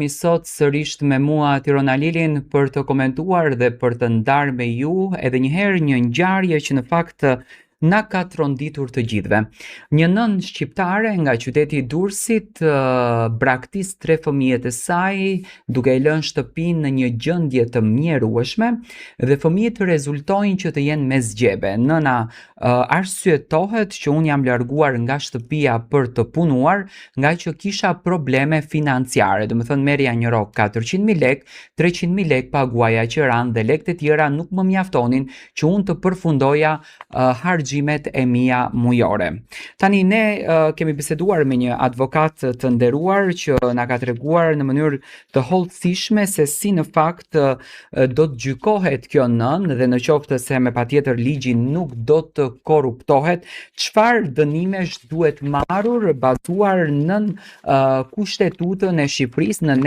Mi sot sërish me mua Tirona Lilin për të komentuar dhe për të ndarë me ju edhe njëherë një ngjarje që në fakt na ka tronditur të gjithëve. Një nën shqiptare nga qyteti i Durrësit braktis 3 fëmijët e saj duke i lënë shtëpinë në një gjendje të mjerueshme dhe fëmijët rezultojnë që të jenë me zgjebe. Nëna arsyetohet që unë jam larguar nga shtëpia për të punuar nga që kisha probleme financiare, do më thënë merja një rok 400.000 lek, 300.000 lek paguaja që ranë dhe lekët e tjera nuk më mjaftonin që unë të përfundoja harxhimet e mia mujore. Tani ne kemi biseduar me një advokat të nderuar që na ka treguar në mënyrë të hollësishme se si në fakt do të gjykohet kjo nën dhe në qoftë se me patjetër ligji nuk do të korruptohet, çfarë dënimesh duhet marrur bazuar në kushtetutën e Shqipërisë në